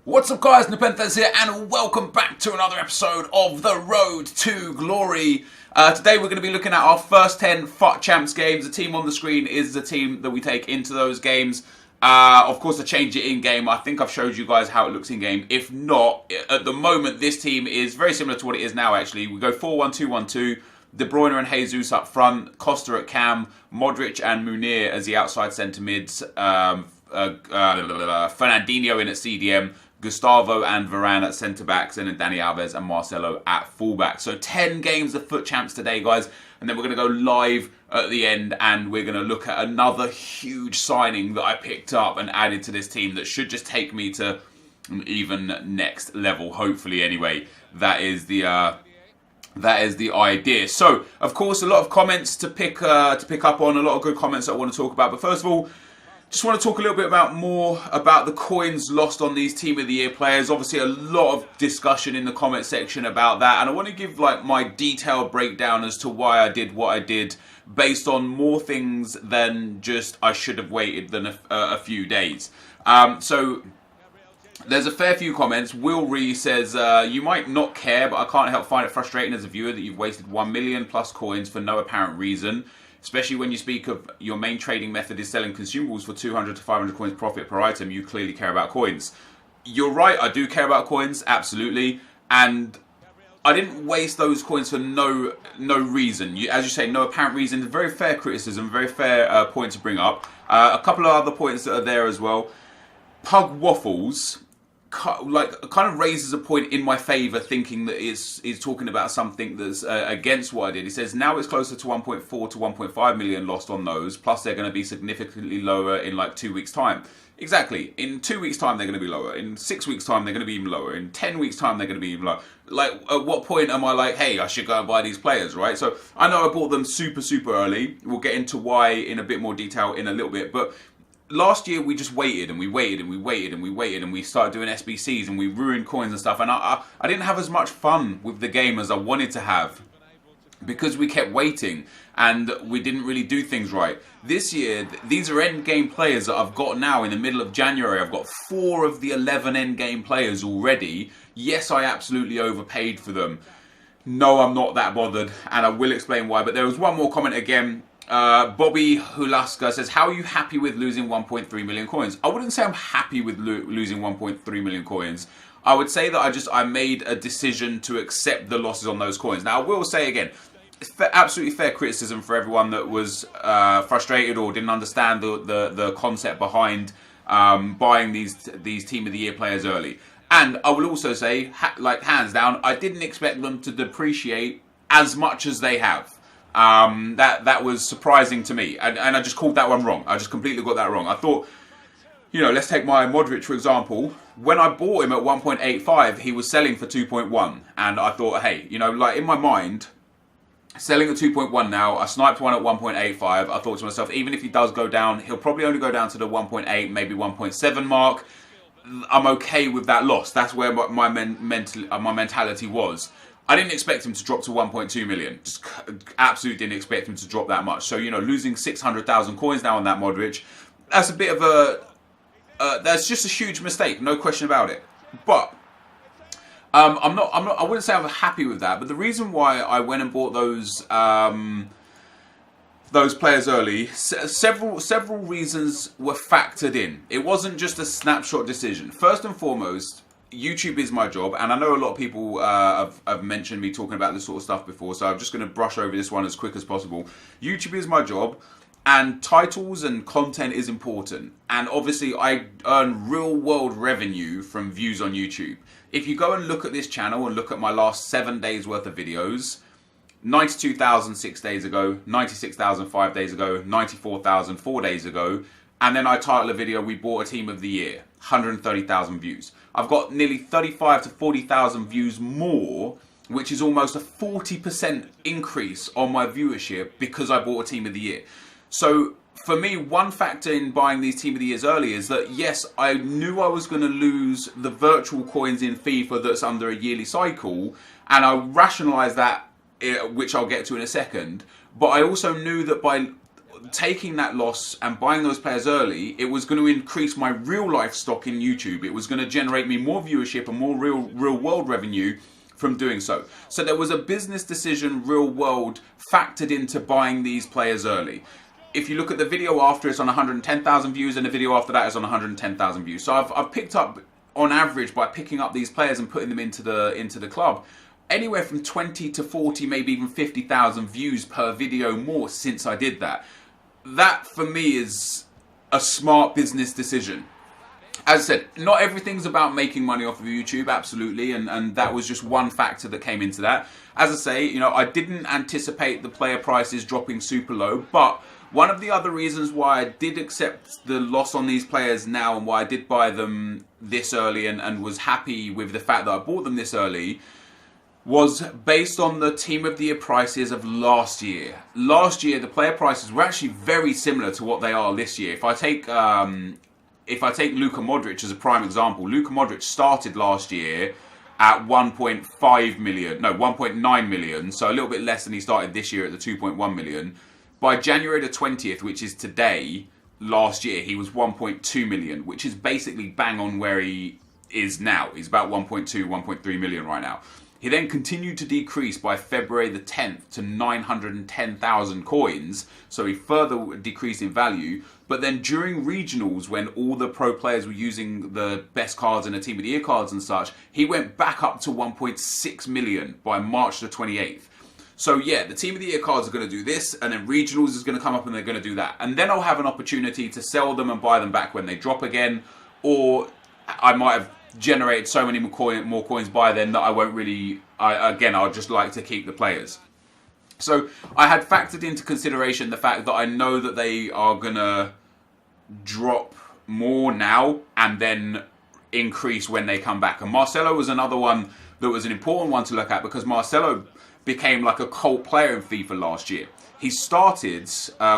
What's up guys, NepentheZ here and welcome back to another episode of The Road to Glory. Today we're going to be looking at our first 10 FUT Champs games. The team on the screen is the team that we take into those games. Of course, I change it in-game. I think I've showed you guys how it looks in-game. If not, at the moment this team is very similar to what it is now actually. We go 4-1-2-1-2. De Bruyne and Jesus up front, Costa at cam, Modric and Munir as the outside centre mids, Fernandinho in at CDM, Gustavo and Varane at centre-backs, and then Dani Alves and Marcelo at full-back. So 10 games of FUT Champs today, guys. And then we're going to go live at the end, and we're going to look at another huge signing that I picked up and added to this team that should just take me to an even next level, hopefully, anyway. That is the idea. So, of course, a lot of comments to pick up on, a lot of good comments that I want to talk about. But first of all, just want to talk a little bit more about the coins lost on these Team of the Year players. Obviously, a lot of discussion in the comment section about that, and I want to give like my detailed breakdown as to why I did what I did, based on more things than just I should have waited than a few days. So there's a fair few comments. Will Ree says, you might not care, but I can't help find it frustrating as a viewer that you've wasted 1 million plus coins for no apparent reason. Especially when you speak of your main trading method is selling consumables for 200 to 500 coins profit per item, you clearly care about coins. You're right, I do care about coins, absolutely. And I didn't waste those coins for no reason. As you say, no apparent reason. Very fair criticism, very fair point to bring up. A couple of other points that are there as well. Pug Waffles kind of raises a point in my favour, thinking that is talking about something that's against what I did. He says now it's closer to 1.4 to 1.5 million lost on those, plus they're going to be significantly lower in like 2 weeks time. Exactly, in 2 weeks time they're going to be lower, in 6 weeks time they're going to be even lower, in 10 weeks time they're going to be even lower. Like, at what point am I like, hey, I should go and buy these players, right? So I know I bought them super early. We'll get into why in a bit more detail in a little bit, but last year we just waited and we waited and we waited and we waited and we started doing SBCs and we ruined coins and stuff, and I didn't have as much fun with the game as I wanted to have because we kept waiting and we didn't really do things right. This year, these are end game players that I've got now in the middle of January. I've got 4 of the 11 end game players already. Yes, I absolutely overpaid for them. No, I'm not that bothered, and I will explain why. But there was one more comment again. Bobby Hulaska says, how are you happy with losing 1.3 million coins? I wouldn't say I'm happy with losing 1.3 million coins. I would say that I made a decision to accept the losses on those coins. Now, I will say again, absolutely fair criticism for everyone that was frustrated or didn't understand the concept behind buying these Team of the Year players early. And I will also say, like hands down, I didn't expect them to depreciate as much as they have. That was surprising to me, and I just called that one wrong. I just completely got that wrong. I thought, you know, let's take my Modric for example. When I bought him at 1.85, he was selling for 2.1, and I thought, hey, you know, like in my mind, selling at 2.1 now, I sniped one at 1.85. I thought to myself, even if he does go down, he'll probably only go down to the 1.8, maybe 1.7 mark. I'm okay with that loss. That's where my mentality was. I didn't expect him to drop to 1.2 million. Just absolutely didn't expect him to drop that much. So, you know, losing 600,000 coins now on that Modric, that's a bit of a, that's just a huge mistake, no question about it. But I wouldn't say I'm happy with that. But the reason why I went and bought those players early, several reasons were factored in. It wasn't just a snapshot decision. First and foremost, YouTube is my job, and I know a lot of people have mentioned me talking about this sort of stuff before, so I'm just going to brush over this one as quick as possible. YouTube is my job, and titles and content is important. And obviously, I earn real-world revenue from views on YouTube. If you go and look at this channel and look at my last 7 days worth of videos, 92,000 6 days ago, 96,000 5 days ago, 94,000 4 days ago, and then I title a video, we bought a Team of the Year, 130,000 views. I've got nearly 35 to 40,000 views more, which is almost a 40% increase on my viewership because I bought a Team of the Year. So for me, one factor in buying these Team of the Years early is that, yes, I knew I was going to lose the virtual coins in FIFA that's under a yearly cycle, and I rationalised that, which I'll get to in a second, but I also knew that by taking that loss and buying those players early, it was going to increase my real life stock in YouTube. It was going to generate me more viewership and more real world revenue from doing so. So there was a business decision, real world, factored into buying these players early. If you look at the video after, it's on 110,000 views, and the video after that is on 110,000 views. So I've picked up, on average, by picking up these players and putting them into the club, anywhere from 20 to 40, maybe even 50,000 views per video more since I did that. That, for me, is a smart business decision. As I said, not everything's about making money off of YouTube, absolutely, and that was just one factor that came into that. As I say, you know, I didn't anticipate the player prices dropping super low, but one of the other reasons why I did accept the loss on these players now and why I did buy them this early and was happy with the fact that I bought them this early was based on the Team of the Year prices of last year. Last year, the player prices were actually very similar to what they are this year. If I take Luka Modric as a prime example, Luka Modric started last year at 1.9 million, so a little bit less than he started this year at the 2.1 million. By January the 20th, which is today, last year, he was 1.2 million, which is basically bang on where he is now. He's about 1.2, 1.3 million right now. He then continued to decrease by February the 10th to 910,000 coins, so he further decreased in value. But then during regionals, when all the pro players were using the best cards and the Team of the Year cards and such, he went back up to 1.6 million by March the 28th. So yeah, the Team of the Year cards are going to do this, and then regionals is going to come up and they're going to do that. And then I'll have an opportunity to sell them and buy them back when they drop again, or I might have generated so many more coins by then that I won't really, I'll just like to keep the players. So I had factored into consideration the fact that I know that they are going to drop more now and then increase when they come back. And Marcelo was another one that was an important one to look at, because Marcelo became like a cult player in FIFA last year. He started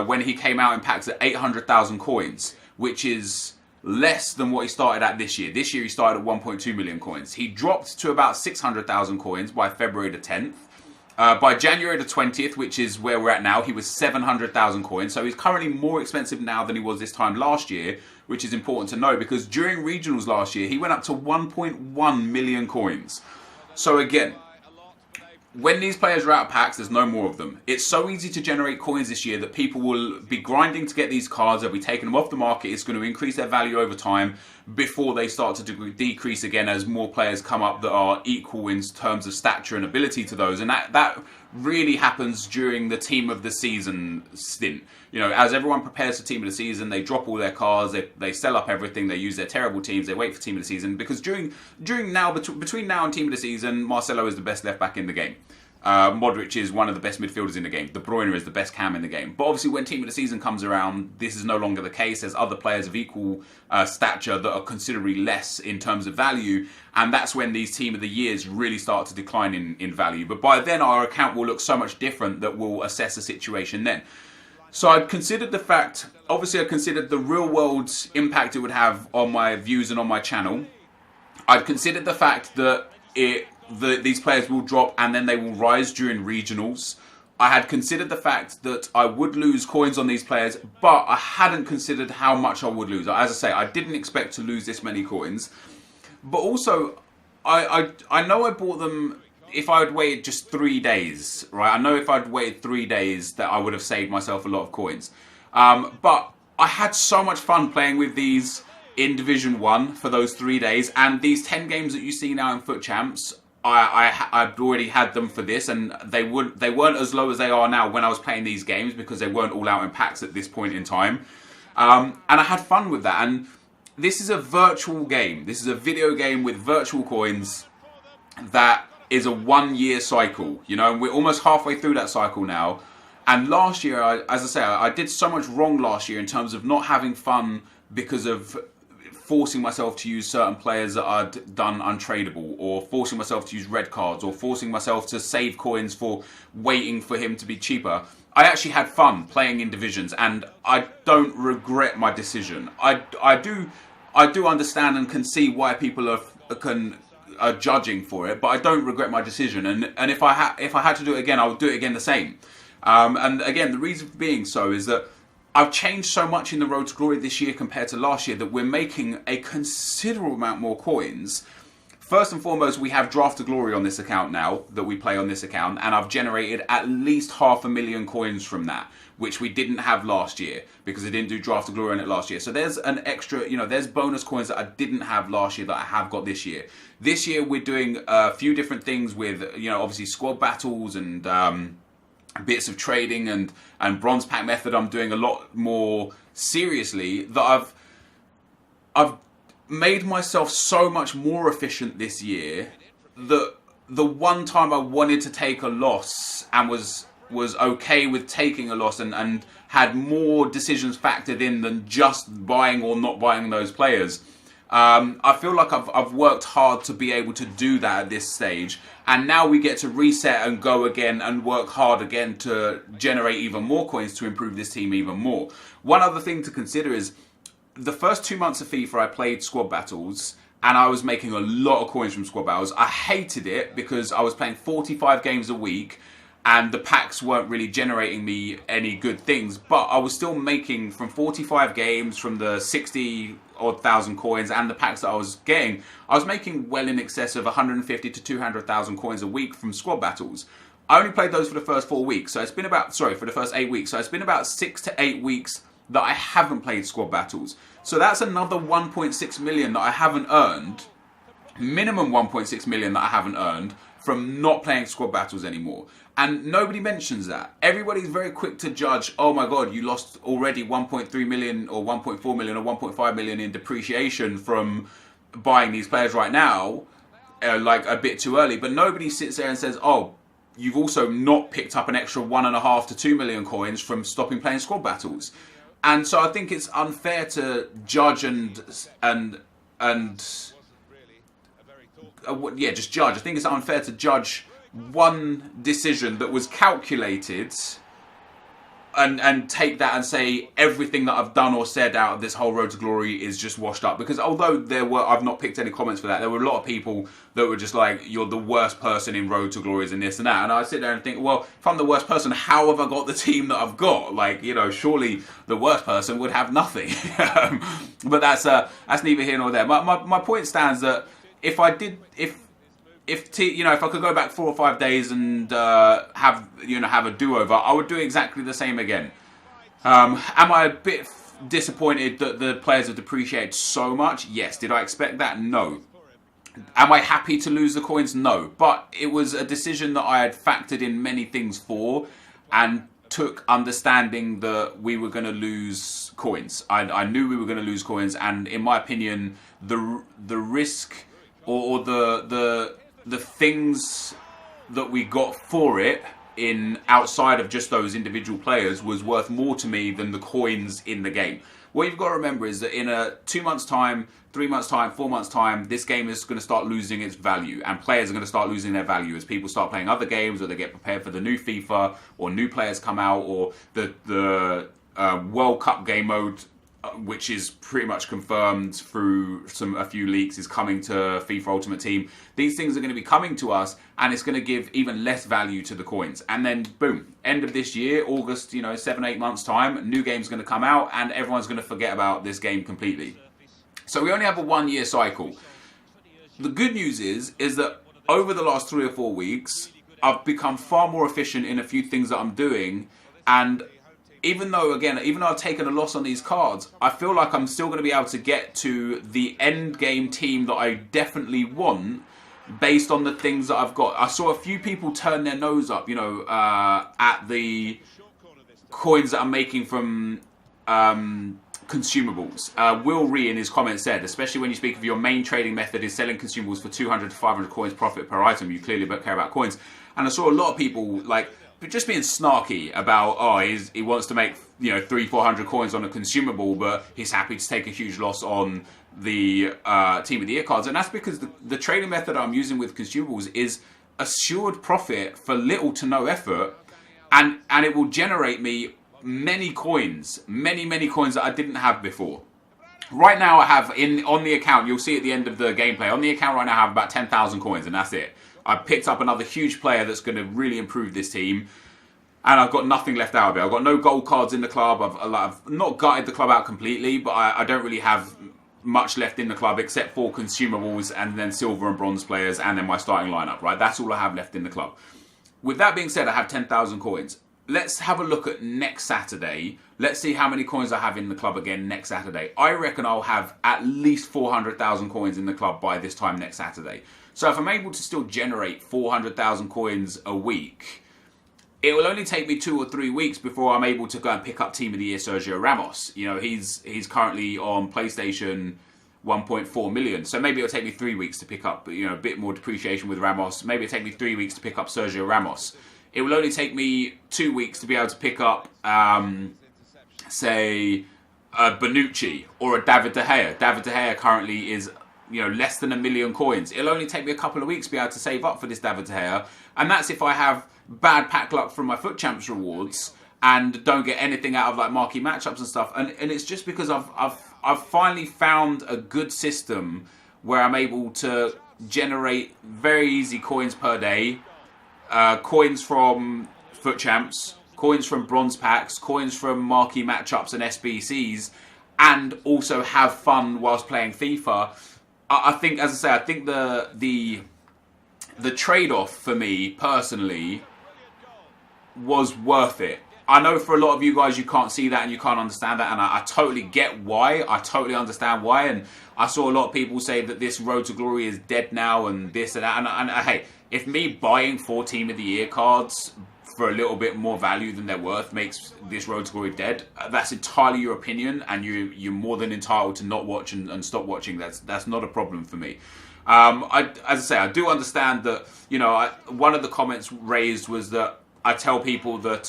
when he came out in packs at 800,000 coins, which is less than what he started at this year. This year he started at 1.2 million coins. He dropped to about 600,000 coins by February the 10th. By January the 20th, which is where we're at now, he was 700,000 coins. So he's currently more expensive now than he was this time last year, which is important to know, because during regionals last year, he went up to 1.1 million coins. So again, when these players are out of packs, there's no more of them. It's so easy to generate coins this year that people will be grinding to get these cards. They'll be taking them off the market. It's going to increase their value over time before they start to decrease again as more players come up that are equal in terms of stature and ability to those. And that really happens during the Team of the Season stint. You know, as everyone prepares for Team of the Season, they drop all their cards, they sell up everything, they use their terrible teams, they wait for Team of the Season, because between now and Team of the Season, Marcelo is the best left back in the game. Modric is one of the best midfielders in the game. De Bruyne is the best cam in the game. But obviously when Team of the Season comes around, this is no longer the case. There's other players of equal stature that are considerably less in terms of value, and that's when these Team of the Years really start to decline in value. But by then our account will look so much different that we'll assess the situation then. So I'd considered the fact, obviously I considered the real world impact it would have on my views and on my channel. I'd considered the fact that these players will drop and then they will rise during regionals. I had considered the fact that I would lose coins on these players, but I hadn't considered how much I would lose. As I say, I didn't expect to lose this many coins. But also, I know I bought them if I had waited just 3 days, right? I know if I'd waited 3 days that I would have saved myself a lot of coins. But I had so much fun playing with these in Division 1 for those 3 days. And these 10 games that you see now in Foot Champs, I've already had them for this, and they weren't as low as they are now when I was playing these games, because they weren't all out in packs at this point in time. And I had fun with that. And this is a virtual game. This is a video game with virtual coins that is a 1 year cycle, you know, and we're almost halfway through that cycle now. And last year, as I say, I did so much wrong last year in terms of not having fun because of forcing myself to use certain players that I'd done untradeable, or forcing myself to use red cards, or forcing myself to save coins for waiting for him to be cheaper. I actually had fun playing in divisions, and I don't regret my decision. I do understand and can see why people are judging for it, but I don't regret my decision. And if I had to do it again, I would do it again the same. And again, the reason for being so is that I've changed so much in the Road to Glory this year compared to last year that we're making a considerable amount more coins. First and foremost, we have Draft to Glory on this account now, that we play on this account, and I've generated at least 500,000 coins from that, which we didn't have last year, because I didn't do Draft to Glory on it last year. So there's an extra, there's bonus coins that I didn't have last year that I have got this year. This year we're doing a few different things with, obviously squad battles and bits of trading and bronze pack method. I'm doing a lot more seriously, that I've made myself so much more efficient this year that the one time I wanted to take a loss and was okay with taking a loss and had more decisions factored in than just buying or not buying those players. I feel like I've worked hard to be able to do that at this stage, and now we get to reset and go again and work hard again to generate even more coins to improve this team even more. One other thing to consider is the first 2 months of FIFA I played squad battles, and I was making a lot of coins from squad battles. I hated it because I was playing 45 games a week and the packs weren't really generating me any good things, but I was still making, from 45 games, from the 60 odd thousand coins and the packs that I was getting, I was making well in excess of 150 to 200,000 coins a week from squad battles. I only played those for the first 4 weeks, so it's been about, for the first 8 weeks, so it's been about 6 to 8 weeks that I haven't played squad battles. So that's another 1.6 million that I haven't earned, minimum 1.6 million that I haven't earned from not playing squad battles anymore. And nobody mentions that. Everybody's very quick to judge, oh my god, you lost already 1.3 million or 1.4 million or 1.5 million in depreciation from buying these players right now, like a bit too early. But nobody sits there and says, oh, you've also not picked up an extra 1.5 to 2 million coins from stopping playing squad battles. And so I think it's unfair to judge just judge. I think it's unfair to judge one decision that was calculated and take that and say everything that I've done or said out of this whole Road to Glory is just washed up. Because although I've not picked any comments for that, there were a lot of people that were just like, you're the worst person in Road to Glories and this and that. And I sit there and think, well, if I'm the worst person, how have I got the team that I've got? Like, surely the worst person would have nothing. But that's neither here nor there. My point stands that if I could go back 4 or 5 days and have a do-over, I would do exactly the same again. Am I a bit disappointed that the players have depreciated so much? Yes. Did I expect that? No. Am I happy to lose the coins? No. But it was a decision that I had factored in many things for, and took understanding that we were going to lose coins. I knew we were going to lose coins, and in my opinion, the risk or the things that we got for it in outside of just those individual players was worth more to me than the coins in the game. What you've got to remember is that in a 2 months time, 3 months time, 4 months time, this game is going to start losing its value, and players are going to start losing their value as people start playing other games, or they get prepared for the new FIFA, or new players come out, or the World Cup game mode, which is pretty much confirmed through a few leaks, is coming to FIFA Ultimate Team. These things are going to be coming to us, and it's going to give even less value to the coins. And then, boom, end of this year, August, 7-8 months time, new game's going to come out, and everyone's going to forget about this game completely. So we only have a 1 year cycle. The good news is that over the last 3 or 4 weeks, I've become far more efficient in a few things that I'm doing, and even though I've taken a loss on these cards, I feel like I'm still going to be able to get to the end game team that I definitely want based on the things that I've got. I saw a few people turn their nose up, at the coins that I'm making from consumables. Will Ree in his comments said, especially when you speak of your main trading method is selling consumables for 200 to 500 coins profit per item, you clearly care about coins. And I saw a lot of people just being snarky about, he wants to make 300-400 coins on a consumable, but he's happy to take a huge loss on the Team of the Year cards. And that's because the trading method I'm using with consumables is assured profit for little to no effort, and it will generate me many coins, many coins that I didn't have before. Right now I have on the account, you'll see at the end of the gameplay, on the account right now I have about 10,000 coins, and that's it. I picked up another huge player that's going to really improve this team. and I've got nothing left out of it. I've got no gold cards in the club. I've not gutted the club out completely, but I don't really have much left in the club except for consumables and then silver and bronze players and then my starting lineup, right? That's all I have left in the club. With that being said, I have 10,000 coins. Let's have a look at next Saturday. Let's see how many coins I have in the club again next Saturday. I reckon I'll have at least 400,000 coins in the club by this time next Saturday. So if I'm able to still generate 400,000 coins a week, it will only take me 2 or 3 weeks before I'm able to go and pick up Team of the Year Sergio Ramos. You know, he's currently on PlayStation 1.4 million. So maybe it'll take me 3 weeks to pick up, you know, a bit more depreciation with Ramos. Maybe it'll take me 3 weeks to pick up Sergio Ramos. It will only take me 2 weeks to be able to pick up, say, a Bonucci or a David De Gea. David De Gea currently is, you know, less than 1 million coins. It'll only take me a couple of weeks to be able to save up for this David De Gea. And that's if I have bad pack luck from my Foot Champs rewards and don't get anything out of like marquee matchups and stuff. And it's just because I've finally found a good system where I'm able to generate very easy coins per day. Coins from Foot Champs, coins from bronze packs, coins from marquee matchups and SBCs, and also have fun whilst playing FIFA. I think, as I say, I think the trade-off for me personally was worth it. I know for a lot of you guys you can't see that and you can't understand that, and I totally get why. I totally understand why, and I saw a lot of people say that this Road to Glory is dead now and this and that, and hey, if me buying 4 Team of the Year cards for a little bit more value than they're worth makes this Road to Glory dead, that's entirely your opinion, and you're more than entitled to not watch and stop watching. That's not a problem for me. As I say, I do understand that, you know, one of the comments raised was that I tell people that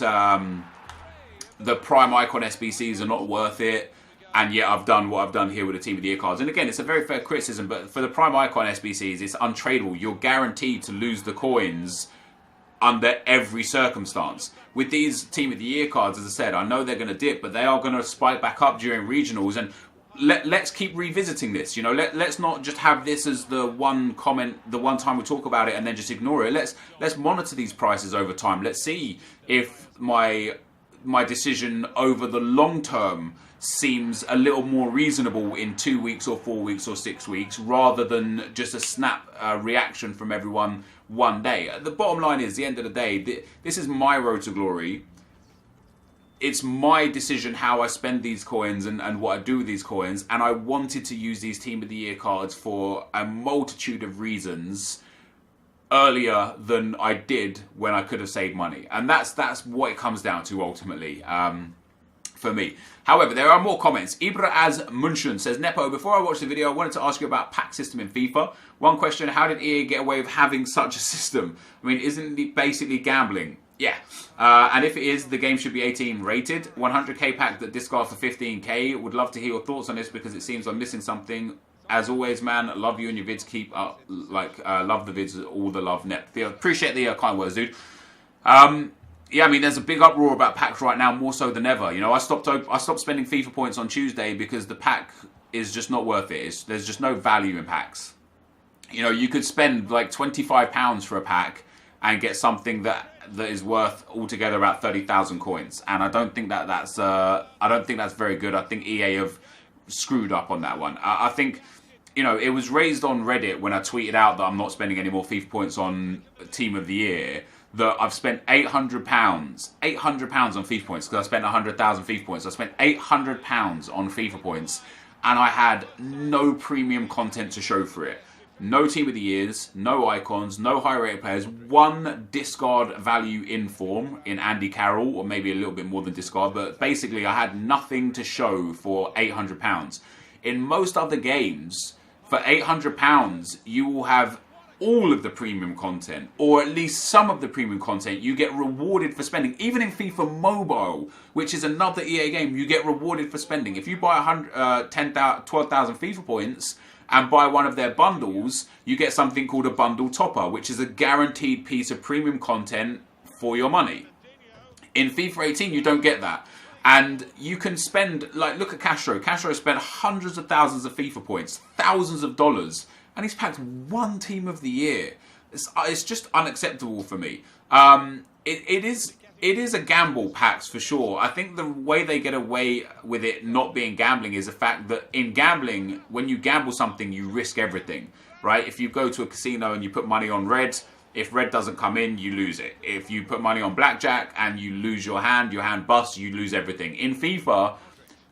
the Prime Icon SBCs are not worth it, and yet I've done what I've done here with the Team of the Year cards. And again, it's a very fair criticism, but for the Prime Icon SBCs, it's untradeable. You're guaranteed to lose the coins under every circumstance. With these Team of the Year cards, as I said, I know they're going to dip, but they are going to spike back up during regionals, and let's keep revisiting this. You know, let's not just have this as the one comment, the one time we talk about it, and then just ignore it. Let's monitor these prices over time. Let's see if my decision over the long term seems a little more reasonable in 2 weeks or 4 weeks or 6 weeks, rather than just a snap reaction from everyone one day. The bottom line is, at the end of the day, this is my Road to Glory. It's my decision how I spend these coins and what I do with these coins, and I wanted to use these Team of the Year cards for a multitude of reasons earlier than I did when I could have saved money. And that's what it comes down to ultimately. For me. However, there are more comments. Ibra Az Munchen says, Nepo, before I watched the video, I wanted to ask you about pack system in FIFA. One question, how did EA get away with having such a system? I mean, isn't it basically gambling? Yeah. And if it is, the game should be 18 rated. 100k pack that discards for 15k. Would love to hear your thoughts on this because it seems I'm missing something. As always, man, love you and your vids. Keep up. Love the vids. All the love, Nep. Appreciate the kind words, dude. Yeah, I mean, there's a big uproar about packs right now, more so than ever. You know, I stopped spending FIFA points on Tuesday because the pack is just not worth it. There's just no value in packs. You know, you could spend like £25 for a pack and get something that is worth altogether about 30,000 coins, and I don't think that's very good. I think EA have screwed up on that one. I think, you know, it was raised on Reddit when I tweeted out that I'm not spending any more FIFA points on Team of the Year, that I've spent £800 on FIFA points, because I spent 100,000 FIFA points. I spent £800 on FIFA points, and I had no premium content to show for it. No Team of the Years, no icons, no high-rated players, one discard value in form in Andy Carroll, or maybe a little bit more than discard, but basically I had nothing to show for £800. In most other games, for £800, you will have all of the premium content, or at least some of the premium content. You get rewarded for spending. Even in FIFA Mobile, which is another EA game, you get rewarded for spending. If you buy 12,000 FIFA points and buy one of their bundles, you get something called a bundle topper, which is a guaranteed piece of premium content for your money. In FIFA 18, you don't get that. And you can spend, like, look at Castro. Castro spent hundreds of thousands of FIFA points, thousands of dollars, and he's packed one Team of the Year. It's just unacceptable for me. It is It is a gamble, PAX, for sure. I think the way they get away with it not being gambling is the fact that in gambling, when you gamble something, you risk everything, right? If you go to a casino and you put money on red, if red doesn't come in, you lose it. If you put money on blackjack and you lose your hand busts, you lose everything. In FIFA,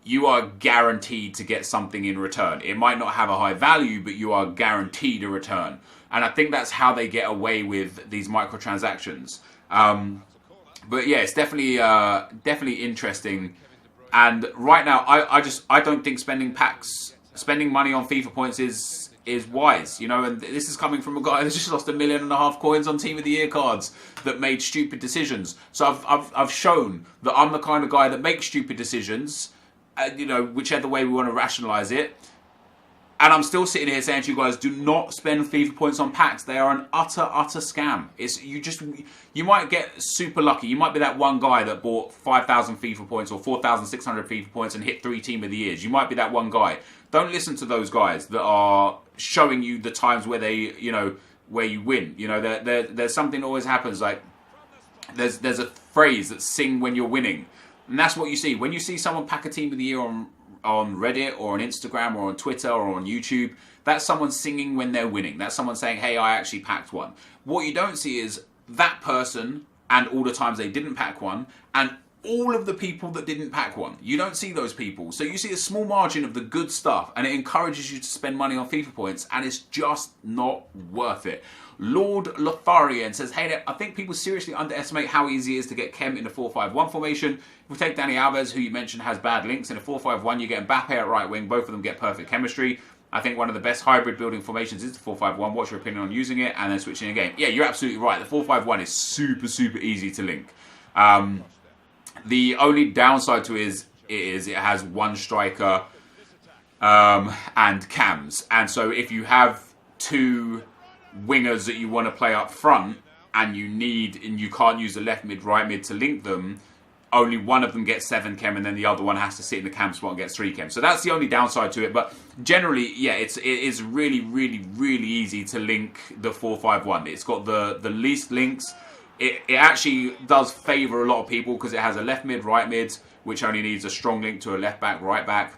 you are guaranteed to get something in return. It might not have a high value, but you are guaranteed a return. And I think that's how they get away with these microtransactions. But yeah, it's definitely interesting. And right now, I don't think spending money on FIFA points is wise, you know. And this is coming from a guy that's just lost 1.5 million coins on Team of the Year cards that made stupid decisions. So I've shown that I'm the kind of guy that makes stupid decisions, you know, whichever way we want to rationalize it. And I'm still sitting here saying to you guys, do not spend FIFA points on packs. They are an utter scam. You might get super lucky. You might be that one guy that bought 5,000 FIFA points or 4,600 FIFA points and hit 3 Team of the Years. You might be that one guy. Don't listen to those guys that are showing you the times where they, you know, where you win. You know, there's something that always happens. Like there's a phrase that's sing when you're winning, and that's what you see when you see someone pack a Team of the Year on Reddit or on Instagram or on Twitter or on YouTube. That's someone singing when they're winning. That's someone saying, hey, I actually packed one. What you don't see is that person and all the times they didn't pack one and all of the people that didn't pack one. You don't see those people. So you see a small margin of the good stuff and it encourages you to spend money on FIFA points and it's just not worth it. Lord Lotharian says, hey, I think people seriously underestimate how easy it is to get Kem in a 4-5-1 formation. If we take Dani Alves, who you mentioned has bad links, in a 4-5-1, you get Mbappe at right wing. Both of them get perfect chemistry. I think one of the best hybrid building formations is the 4-5-1. What's your opinion on using it and then switching a game? Yeah, you're absolutely right. The 4-5-1 is super easy to link. The only downside to it is it has one striker and cams. And so if you have 2 wingers that you want to play up front and you can't use the left mid, right mid to link them, only one of them gets 7 chem and then the other one has to sit in the cam spot and get 3 chem. So that's the only downside to it. But generally, yeah, it is really easy to link the 4-5-1. It's got the least links. It actually does favour a lot of people because it has a left mid, right mid, which only needs a strong link to a left back, right back.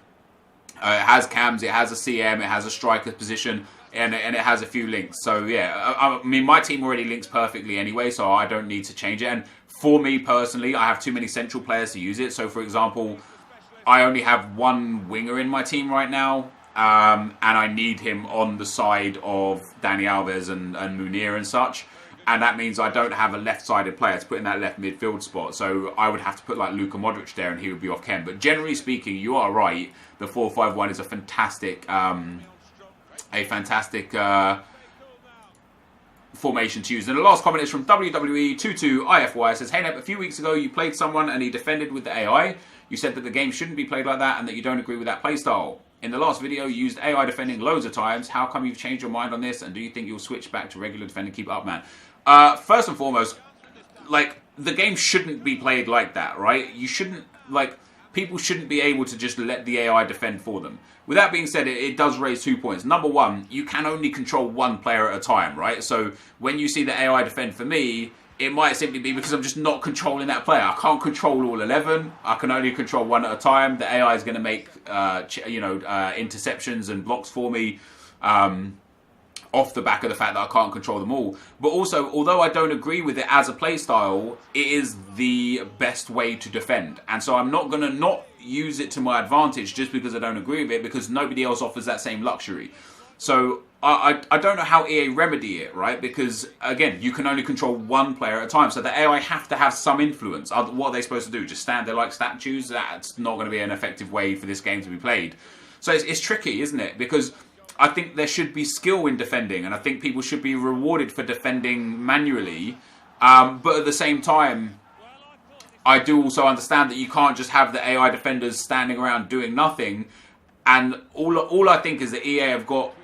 It has cams, it has a CM, it has a striker position, and it has a few links. So yeah, I mean, my team already links perfectly anyway, so I don't need to change it. And for me personally, I have too many central players to use it. So for example, I only have 1 winger in my team right now, and I need him on the side of Dani Alves and Munir and such. And that means I don't have a left-sided player to put in that left midfield spot. So I would have to put like Luka Modric there and he would be off Ken. But generally speaking, you are right. The 4-5-1 is a fantastic formation to use. And the last comment is from WWE22IFY. It says, hey Nep, a few weeks ago you played someone and he defended with the AI. You said that the game shouldn't be played like that and that you don't agree with that playstyle. In the last video, you used AI defending loads of times. How come you've changed your mind on this? And do you think you'll switch back to regular defending? Keep up, man. First and foremost, like, the game shouldn't be played like that, right? You shouldn't, like, people shouldn't be able to just let the AI defend for them. With that being said, it does raise 2 points. Number one, you can only control 1 player at a time, right? So when you see the AI defend for me, it might simply be because I'm just not controlling that player. I can't control all 11. I can only control 1 at a time. The AI is going to make, interceptions and blocks for me off the back of the fact that I can't control them all. But also, although I don't agree with it as a play style, it is the best way to defend. And so I'm not going to not use it to my advantage just because I don't agree with it, because nobody else offers that same luxury. So I don't know how EA remedy it, right? Because, again, you can only control 1 player at a time. So the AI have to have some influence. What are they supposed to do? Just stand there like statues? That's not going to be an effective way for this game to be played. So it's tricky, isn't it? Because I think there should be skill in defending. And I think people should be rewarded for defending manually. But at the same time, I do also understand that you can't just have the AI defenders standing around doing nothing. And all I think is that EA have got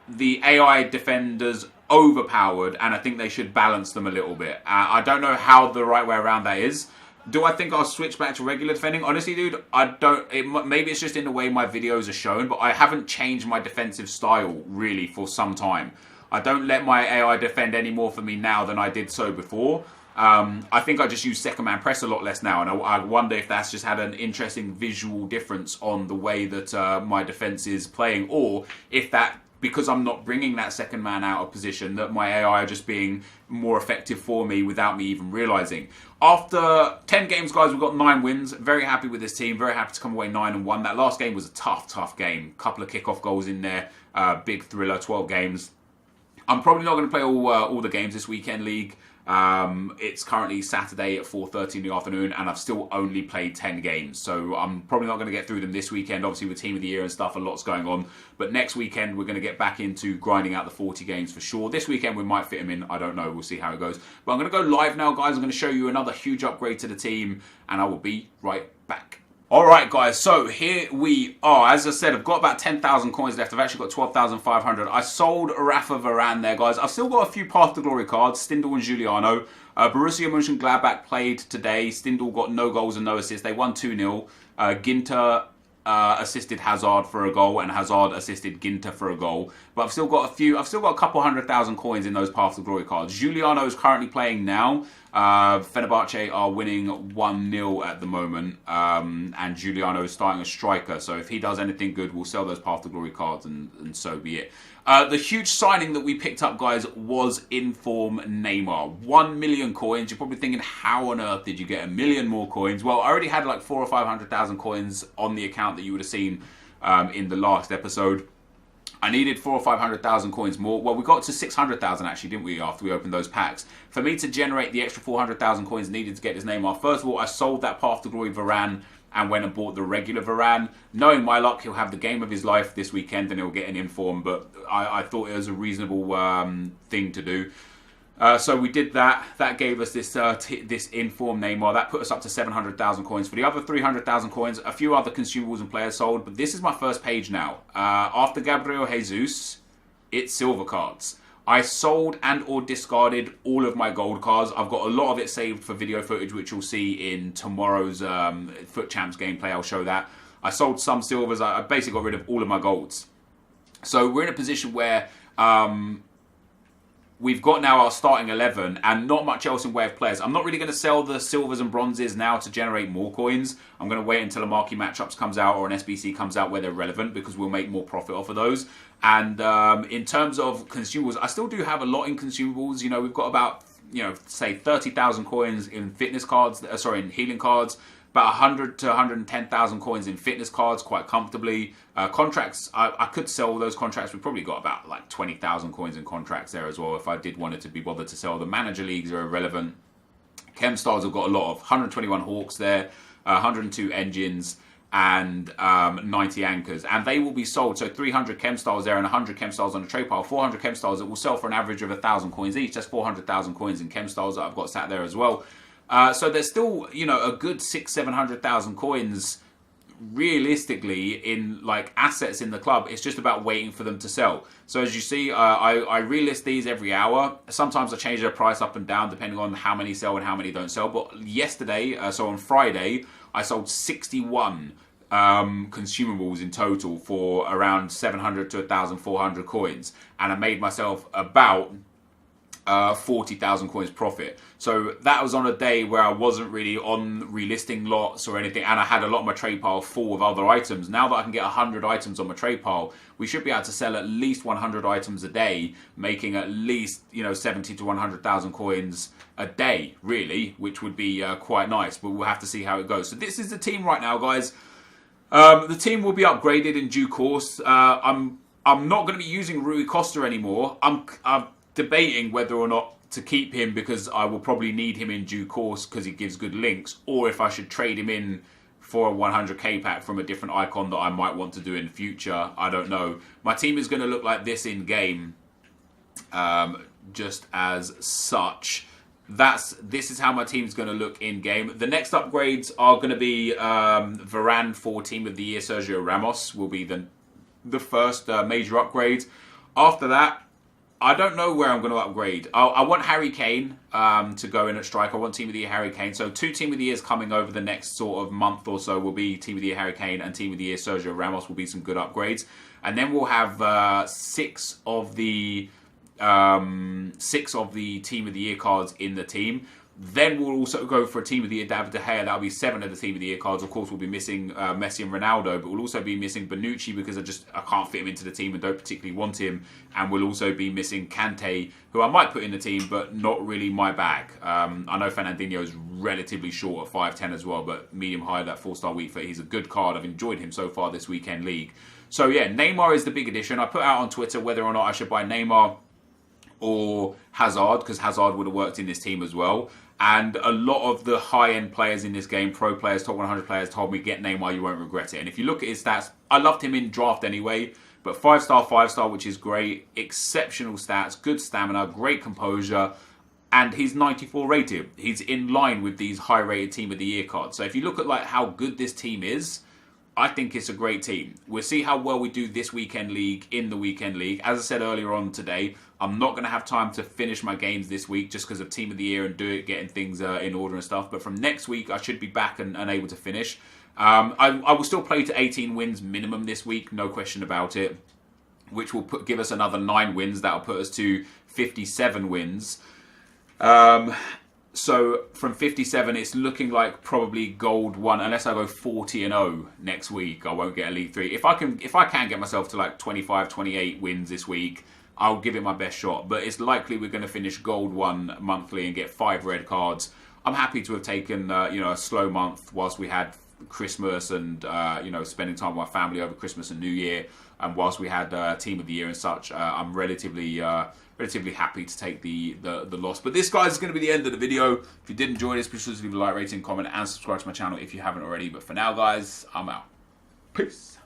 the AI defenders overpowered, and I think they should balance them a little bit. I don't know how the right way around that is. Do I think I'll switch back to regular defending? Honestly, dude, I don't. Maybe it's just in the way my videos are shown, but I haven't changed my defensive style really for some time. I don't let my AI defend any more for me now than I did so before. I think I just use second man press a lot less now, and I wonder if that's just had an interesting visual difference on the way that my defense is playing, or if that, because I'm not bringing that second man out of position, that my AI are just being more effective for me without me even realizing. After 10 games, guys, we've got 9 wins. Very happy with this team. Very happy to come away 9-1. That last game was a tough game. Couple of kickoff goals in there. Big thriller, 12 games. I'm probably not going to play all the games this weekend league. It's currently Saturday at 4:30 in the afternoon, and I've still only played 10 games, so I'm probably not going to get through them this weekend. Obviously with Team of the Year and stuff, a lot's going on, but next weekend we're going to get back into grinding out the 40 games for sure. This weekend we might fit them in, I don't know, we'll see how it goes. But I'm going to go live now, guys. I'm going to show you another huge upgrade to the team, and I will be right back. Alright guys, so here we are. As I said, I've got about 10,000 coins left. I've actually got 12,500. I sold Rafa Varane there, guys. I've still got a few Path to Glory cards, Stindl and Giuliano. Borussia Mönchengladbach played today. Stindl got no goals and no assists. They won 2-0. Ginter assisted Hazard for a goal, and Hazard assisted Ginter for a goal. But I've still got a couple 100,000 coins in those Path to Glory cards. Giuliano is currently playing now. Fenerbahce are winning 1-0 at the moment, and Giuliano is starting a striker. So if he does anything good, we'll sell those Path to Glory cards, and so be it. The huge signing that we picked up, guys, was Inform Neymar. 1 million coins. You're probably thinking, how on earth did you get 1 million more coins? Well, I already had like 400,000 or 500,000 coins on the account that you would have seen in the last episode. I needed 400,000 or 500,000 coins more. Well, we got to 600,000 actually, didn't we, after we opened those packs? For me to generate the extra 400,000 coins needed to get his name off, first of all, I sold that Path to Glory Varane and went and bought the regular Varane. Knowing my luck, he'll have the game of his life this weekend and he'll get an inform, but I thought it was a reasonable thing to do. So we did that. That gave us this this inform Neymar. That put us up to 700,000 coins. For the other 300,000 coins, a few other consumables and players sold. But this is my first page now. After Gabriel Jesus, it's silver cards. I sold and or discarded all of my gold cards. I've got a lot of it saved for video footage, which you'll see in tomorrow's Foot Champs gameplay. I'll show that. I sold some silvers. I basically got rid of all of my golds. So we're in a position where we've got now our starting 11 and not much else in way of players. I'm not really going to sell the silvers and bronzes now to generate more coins. I'm going to wait until a marquee matchups comes out or an SBC comes out where they're relevant, because we'll make more profit off of those. And in terms of consumables, I still do have a lot in consumables. You know, we've got about, say 30,000 coins in fitness cards, in healing cards. About 100 to 110,000 coins in fitness cards quite comfortably. Contracts, I could sell those contracts. We've probably got about like 20,000 coins in contracts there as well if I did want it to be bothered to sell. The manager leagues are irrelevant. Chem stars have got a lot of 121 Hawks there, 102 engines, and 90 anchors. And they will be sold. So 300 Chem stars there and 100 Chem stars on the trade pile. 400 Chem stars that will sell for an average of 1,000 coins each. That's 400,000 coins in Chem stars that I've got sat there as well. So there's still, a good 600,000-700,000 coins realistically in like assets in the club. It's just about waiting for them to sell. So as you see, I relist these every hour. Sometimes I change their price up and down depending on how many sell and how many don't sell. But yesterday, so on Friday, I sold 61 consumables in total for around 700 to 1,400 coins, and I made myself about 40,000 coins profit. So that was on a day where I wasn't really on relisting lots or anything, and I had a lot of my trade pile full of other items. Now that I can get 100 items on my trade pile, we should be able to sell at least 100 items a day, making at least 70 to 100,000 coins a day, really, which would be quite nice. But we'll have to see how it goes. So this is the team right now, guys. The team will be upgraded in due course. I'm not going to be using Rui Costa anymore. I'm debating whether or not to keep him, because I will probably need him in due course because he gives good links, or if I should trade him in for a 100k pack from a different icon that I might want to do in future. I don't know. My team is going to look like this in game, just as such. This is how my team's going to look in game. The next upgrades are going to be Varane for Team of the Year. Sergio Ramos will be the first major upgrade. After that, I don't know where I'm going to upgrade. I want Harry Kane to go in at strike. I want Team of the Year Harry Kane. So 2 Team of the Years coming over the next sort of month or so will be Team of the Year Harry Kane and Team of the Year Sergio Ramos will be some good upgrades. And then we'll have 6 of the Team of the Year cards in the team. Then we'll also go for a Team of the Year David De Gea. That'll be 7 of the Team of the Year cards. Of course, we'll be missing Messi and Ronaldo, but we'll also be missing Bonucci because I can't fit him into the team and don't particularly want him. And we'll also be missing Kante, who I might put in the team, but not really my bag. I know Fernandinho is relatively short at 5'10 as well, but medium high, that 4-star weak foot. He's a good card. I've enjoyed him so far this weekend league. So yeah, Neymar is the big addition. I put out on Twitter whether or not I should buy Neymar or Hazard, because Hazard would have worked in this team as well. And a lot of the high-end players in this game, pro players, top 100 players, told me, get Neymar, you won't regret it. And if you look at his stats, I loved him in draft anyway, but 5-star, 5-star, which is great, exceptional stats, good stamina, great composure, and he's 94 rated. He's in line with these high-rated Team of the Year cards. So if you look at like how good this team is, I think it's a great team. We'll see how well we do this weekend league in the weekend league. As I said earlier on today, I'm not going to have time to finish my games this week just because of Team of the Year and getting things in order and stuff. But from next week, I should be back and able to finish. I will still play to 18 wins minimum this week, no question about it, which will give us another 9 wins. That'll put us to 57 wins. So from 57, it's looking like probably gold 1, unless I go 40-0 next week. I won't get Elite 3. If I can get myself to like 25, 28 wins this week, I'll give it my best shot. But it's likely we're going to finish gold 1 monthly and get 5 red cards. I'm happy to have taken a slow month whilst we had Christmas and spending time with my family over Christmas and New Year, and whilst we had Team of the Year and such. I'm relatively happy to take the loss. But this, guys, is going to be the end of the video. If you did enjoy this, please leave a like, rating, comment, and subscribe to my channel if you haven't already. But for now, guys, I'm out. Peace.